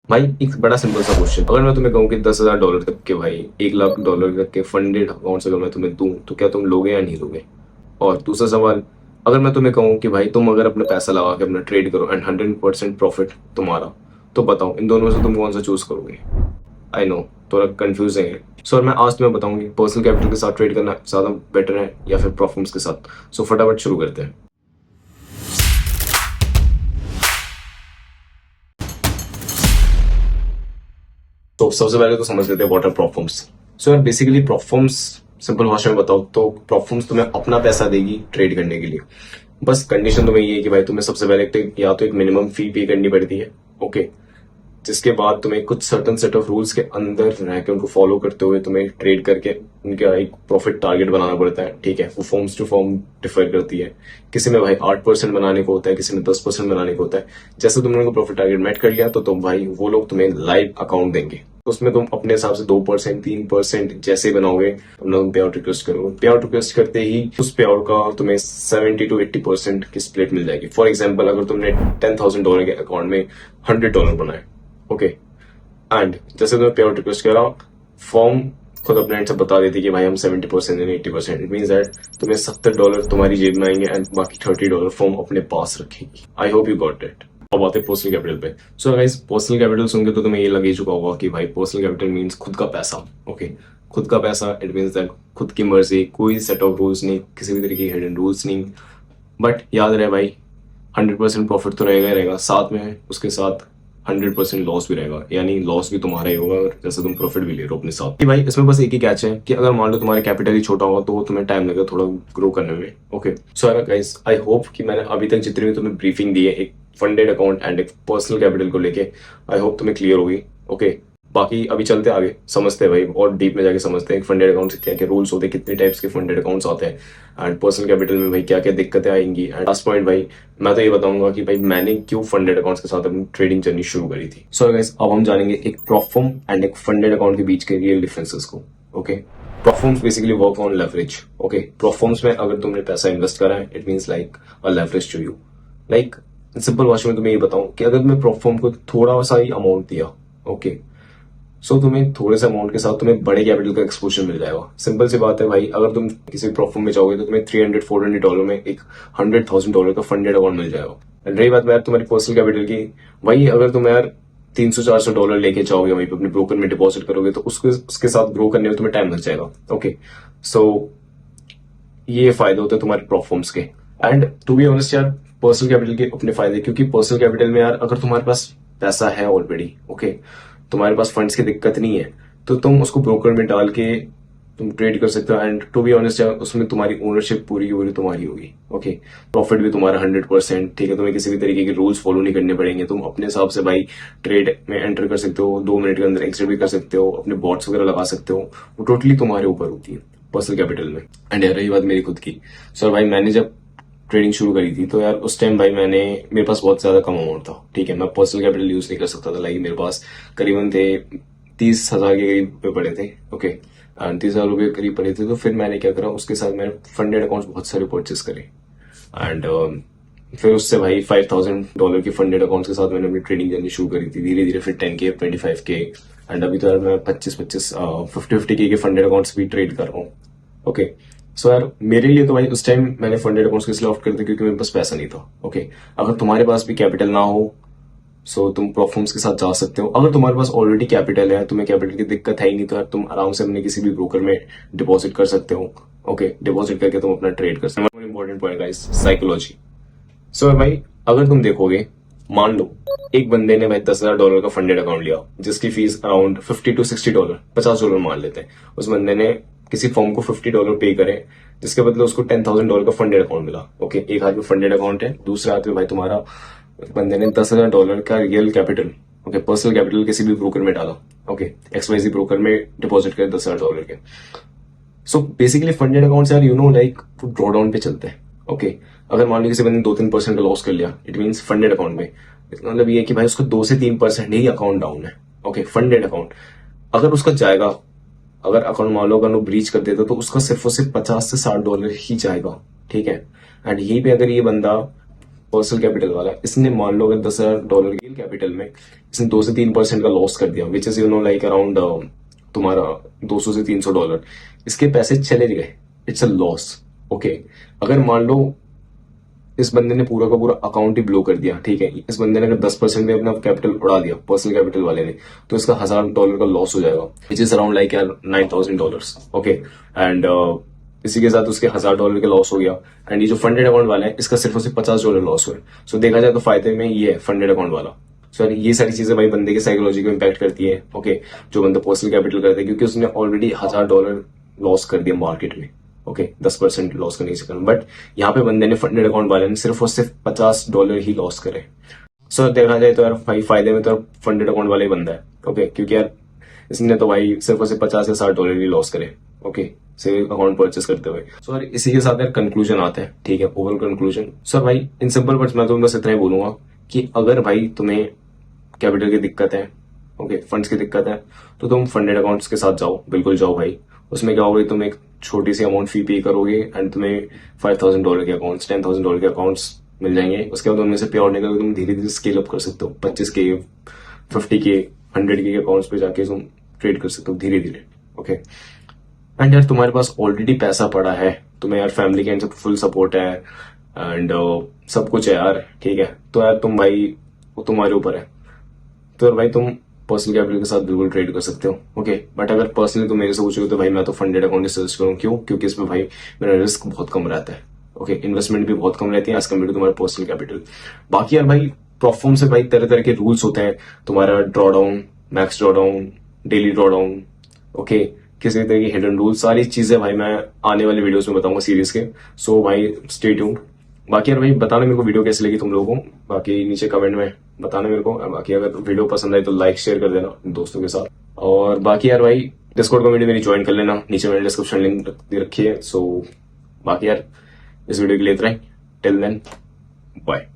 भाई एक बड़ा सिंपल सा क्वेश्चन, अगर मैं तुम्हें कहूँ कि $10,000 तक के, भाई $1,00,000 तक के फंडेड अकाउंट्स अगर मैं तुम्हें दूं तो क्या तुम लोगे या नहीं लोगे? और दूसरा सवाल, अगर मैं तुम्हें कहूँ कि भाई तुम अगर अपना पैसा लगा के अपना ट्रेड करो एंड 100% प्रॉफिट तुम्हारा, तो बताओ इन दोनों में से तुम कौन सा चूज करोगे? आई नो थोड़ा कंफ्यूजिंग है। सो मैं आज तुम्हें बताऊंगी पर्सनल कैपिटल के साथ ट्रेड करना ज़्यादा बेटर है या फिर प्रॉफिट्स के साथ। सो फटाफट शुरू करते हैं। तो सबसे पहले तो समझ लेते हैं व्हाट आर प्रॉप फर्म्स। सो यार बेसिकली प्रॉप फर्म्स, सिंपल भाषा में बताओ तो प्रॉप फर्म्स तुम्हें अपना पैसा देगी ट्रेड करने के लिए। बस कंडीशन तुम्हें ये है कि भाई तुम्हें सबसे पहले या तो एक मिनिमम फी पे करनी पड़ती है, ओके, जिसके बाद तुम्हें कुछ सर्टन सेट ऑफ रूल्स के अंदर रह के उनको फॉलो करते हुए तुम्हें ट्रेड करके उनका एक प्रॉफिट टारगेट बनाना पड़ता है। ठीक है, वो फॉर्म्स टू फॉर्म डिफर करती है। किसी में भाई 8% बनाने को होता है, किसी में 10% बनाने को होता है। जैसे तुमने उनको प्रॉफिट टारगेट मेट कर लिया तो तुम भाई वो लोग तुम्हें लाइव अकाउंट देंगे, तो उसमें तुम अपने हिसाब से 2% 3% जैसे बनाओगे तुम पे आउट रिक्वेस्ट करोगे। पे आउट रिक्वेस्ट करते ही उस पे आउट का तुम्हें 70 to 80% की स्प्लिट मिल जाएगी। फॉर एग्जाम्पल अगर तुमने $10,000 के अकाउंट में $100 बनाए, ओके, एंड जैसे तुम्हें पे आउट रिक्वेस्ट करा, फॉर्म खुद अपने एंड से बता देती कि भाई हम 70% एंड 80%, इट मीन्स दैट तुम्हें $70 तुम्हारी जेब में आएंगे एंड बाकी $30 फॉर्म अपने पास रखेगी। I hope you got it. अब आते हैं पर्सनल कैपिटल पे। सो गाइस पर्सनल कैपिटल सुन के तो तुम्हें ये लग ही चुका होगा कि भाई पर्सनल कैपिटल मीन्स खुद का पैसा, ओके। खुद का पैसा इट मीन्स दैट खुद की मर्जी, कोई सेट ऑफ रूल्स नहीं, किसी भी तरीके के हिडन रूल्स नहीं। बट याद रहे भाई 100% प्रॉफिट तो रहेगा ही रहेगा, साथ में उसके साथ 100% लॉस भी रहेगा, यानी लॉस भी तुम्हारा ही होगा और जैसे तुम प्रॉफिट भी ले रहे हो अपने साथ। कि भाई इसमें बस एक ही कैच है कि अगर मान लो तुम्हारा कैपिटल ही छोटा होगा तो वो तुम्हें टाइम लगेगा थोड़ा ग्रो करने में, okay. So guys I hope कि मैंने अभी तक जितनी भी तुम्हें ब्रीफिंग दी है एक फंडेड अकाउंट एंड एक पर्सनल कैपिटल को लेके, आई होप तुम्हें क्लियर होगी, ओके। बाकी अभी चलते आगे, समझते हैं भाई और डीप में जाके समझते हैं फंडेड अकाउंट से क्या क्या रूल्स होते हैं, कितने टाइप्स के फंडेड अकाउंट्स आते हैं एंड पर्सनल कैपिटल में भाई क्या क्या दिक्कतें आएंगी। एंड लास्ट पॉइंट भाई मैं तो ये बताऊंगा कि भाई मैंने क्यों फंडेड अकाउंट्स के साथ अपनी ट्रेडिंग जर्नी शुरू करी थी। सो गाइस अब हम जानेंगे एक प्रॉप फर्म एंड एक फंडेड अकाउंट के बीच के रियल डिफरेंसेस को, okay. Prop firms basically work on leverage, okay. Prop firms में अगर तुमने पैसा इन्वेस्ट करा है it means like a leverage to you. Like simple भाषा में तुम्हें ये बताऊं कि अगर मैं प्रॉप फर्म को थोड़ा सा ही अमाउंट दिया, ओके, सो तुम्हें थोड़े से अमाउंट के साथ तुम्हें बड़े कैपिटल का एक्सपोजर मिल जाएगा। सिंपल सी बात है भाई, अगर तुम किसी प्रॉप फर्म में जाओगे तो तुम्हें $300-400 में एक $100,000 का फंडेड अकाउंट मिल जाएगा। एंड रही बात यार तुम्हारी पर्सनल कैपिटल की, वही अगर तुम यार $300-400 लेके जाओगे वहीं पे अपने ब्रोकर में डिपॉजिट करोगे तो उसके साथ ग्रो करने में तुम्हें टाइम लग जाएगा, ओके। सो ये फायदे होते हैं तुम्हारे प्रॉप फर्म्स के। एंड टू बी ऑनेस्ट यार पर्सनल कैपिटल के अपने फायदे, क्योंकि पर्सनल कैपिटल में यार अगर तुम्हारे पास पैसा है ऑलरेडी, ओके, तुम्हारे पास फंड्स की दिक्कत नहीं है, तो तुम उसको ब्रोकर में डाल के तुम ट्रेड कर सकते हो। एंड टू बी ऑनेस्ट यार उसमें तुम्हारी ओनरशिप पूरी की पूरी तुम्हारी होगी, ओके। प्रॉफिट भी तुम्हारा 100%, ठीक है। तुम्हें किसी भी तरीके के रूल्स फॉलो नहीं करने पड़ेंगे, तुम अपने हिसाब से भाई ट्रेड में एंटर कर सकते हो, 2 मिनट के अंदर एग्जिट भी कर सकते हो, अपने बॉट्स वगैरह लगा सकते हो, वो टोटली तुम्हारे ऊपर होती है पर्सनल कैपिटल में। एंड यार रही बात मेरी खुद की, सर भाई मैंने जब ट्रेडिंग शुरू करी थी तो यार उस टाइम भाई मेरे पास बहुत ज्यादा कम अमाउंट था, ठीक है। मैं पर्सनल कैपिटल यूज नहीं कर सकता था, लाइक मेरे पास करीबन थे 30,000 के करीब पे पड़े थे, ओके। एंड 30,000 रुपये करीब पड़े थे, तो फिर मैंने क्या करा, उसके साथ मैंने फंडेड अकाउंट्स बहुत सारे परचेस करे। एंड फिर उससे भाई $5,000 की फंडेड अकाउंट्स के साथ मैंने अपनी ट्रेडिंग जर्नी शुरू करी थी। धीरे धीरे फिर 10K 25K एंड अभी तो यार मैं 25-25 50-50K के फंडेड अकाउंट्स भी ट्रेड कर रहा हूँ, ओके। सो यार मेरे लिए तो भाई उस टाइम मैंने फंडेड अकाउंट्स को इसलिए ऑप्ट कर दिया क्योंकि मेरे पास पैसा नहीं था, ओके। अगर तुम्हारे पास भी कैपिटल ना हो सो तुम प्रॉप फर्म्स के साथ जा सकते हो। अगर तुम्हारे पास ऑलरेडी कैपिटल है, तुम्हें कैपिटल की दिक्कत है ही नहीं, तो यार तुम आराम से अपने किसी भी ब्रोकर में डिपॉजिट कर सकते हो, ओके। डिपॉजिट करके तुम अपना ट्रेड कर सकते हो। Important point guys, psychology. So भाई अगर तुम देखोगे, मान लो एक बंदे ने भाई $10,000 का फंडेड अकाउंट लिया जिसकी फीस अराउंड $50 to $60, $50 मान लेते हैं। उस बंदे ने किसी फॉर्म को $50 पे करे जिसके बदले उसको $10,000 का फंडेड अकाउंट मिला, ओके। एक हाथ में फंडेड अकाउंट है, दूसरे हाथ में भाई तुम्हारा बंदे ने $10,000 का real capital, okay, personal capital किसी भी ब्रोकर में डाला, ओके, XYZ ब्रोकर में डिपॉजिट करे $10,000 के। सो बेसिकली फंडेड अकाउंट्स यार you know like draw down पे चलते हैं, ओके। अगर मान लो किसी बंदे ने 2-3% का लॉस कर लिया, इट मीन्स फंडेड अकाउंट में, इसका मतलब ये है कि भाई उसका 2 से 3% ही अकाउंट डाउन है, ओके। फंडेड अकाउंट अगर उसका जाएगा, अगर अकाउंट मान लो अगर वो ब्रीच कर देता तो उसका सिर्फ और सिर्फ $50 से $60 ही जाएगा, ठीक है। एंड यहीं पे अगर ये बंदा पर्सनल कैपिटल वाला है, इसने मान लो अगर $10,000 के कैपिटल में इसने 2 से 3% का लॉस कर दिया, विच इज लाइक अराउंड तुम्हारा $200 से $300, इसके पैसे चले गए, इट्स अ लॉस। ओके, अगर मान लो इस बंदे ने पूरा का पूरा अकाउंट ही ब्लो कर दिया, ठीक है, इस बंदे ने अगर 10% में अपना कैपिटल उड़ा दिया पर्सनल कैपिटल वाले ने, तो इसका $1,000 का लॉस हो जाएगा, विच इज अराउंड लाइक यार $9,000। ओके, एंड इसी के साथ उसके $1,000 का लॉस हो गया। एंड ये जो फंडेड अकाउंट वाला है, इसका सिर्फ और सिर्फ $50 लॉस हुए। सो देखा जाए तो फायदे में ये है फंडेड अकाउंट वाला। सो ये सारी चीजें भाई बंदे की साइकोलॉजी को इम्पैक्ट करती है। ओके, जो बंदा पर्सनल कैपिटल करता है, क्योंकि उसने ऑलरेडी $1,000 लॉस कर दिया मार्केट में। ओके, 10% लॉस करने के चक्कर में, बट यहाँ पे बंदे ने फंडेड अकाउंट वाले ने सिर्फ और सिर्फ $50 ही लॉस करे। सो देखा जाए तो यार भाई फायदे में तो फंडेड अकाउंट वाला ही बंदा है। ओके, क्योंकि यार इसने तो भाई सिर्फ और सिर्फ $50 या $60 ही लॉस करे। ओके, सेविंग अकाउंट परचेस करते हुए। सो यार इसी के साथ यार कंक्लूजन आता है, ठीक है, ओवरऑल कंक्लूजन। सो भाई इन सिंपल वर्ड्स मैं तो बस इतना ही बोलूंगा कि अगर भाई तुम्हें कैपिटल की दिक्कत है, ओके, फंड्स की दिक्कत है, तो तुम फंडेड अकाउंट्स के साथ जाओ, बिल्कुल जाओ भाई। उसमें क्या होगा, तुम एक छोटी सी अमाउंट फी पे करोगे एंड तुम्हें $5,000 के अकाउंट्स, $10,000 के अकाउंट्स मिल जाएंगे। उसके बाद उनमें से पे आउट निकल तुम धीरे धीरे स्केल अप कर सकते हो, 25K, 50K, 100K के अकाउंट्स पे जाके तुम ट्रेड कर सकते हो धीरे धीरे। ओके, एंड यार तुम्हारे पास ऑलरेडी पैसा पड़ा है, तुम्हें यार फैमिली के एंड से फुल सपोर्ट है एंड सब कुछ है यार, ठीक है, तो यार तुम भाई वो तुम्हारे ऊपर है, तो यार भाई तुम पर्सनल कैपिटल के साथ बिल्कुल ट्रेड कर सकते हो। ओके, बट अगर पर्सनली तुम मेरे से पूछोगे तो भाई मैं तो फंडेड अकाउंट ही सजेस्ट करूँ। क्यों? क्योंकि इसमें भाई मेरा रिस्क बहुत कम रहता है। ओके, इन्वेस्टमेंट भी बहुत कम रहती है एज कम्पेयर टू तुम्हारा पर्सनल कैपिटल। बाकी यार भाई प्रोफॉर्म से भाई तरह तरह के रूल्स होते हैं, तुम्हारा draw down, max draw down, daily draw down, okay, किसी तरह की हिडन रूल, सारी चीजें भाई मैं आने वाले वीडियोस में बताऊंगा सीरीज के। सो भाई स्टे ट्यून्ड। बाकी यार भाई बताना मेरे को वीडियो कैसी लगी तुम लोगों को, बाकी नीचे कमेंट में बताना मेरे को। बाकी अगर वीडियो पसंद आई तो लाइक शेयर कर देना दोस्तों के साथ। और बाकी यार भाई डिस्कॉर्ड कम्युनिटी मेरी ज्वाइन कर लेना, नीचे मैंने डिस्क्रिप्शन लिंक दे रखी है। सो बाकी यार इस वीडियो के लिए इतना ही, टिल देन बाय।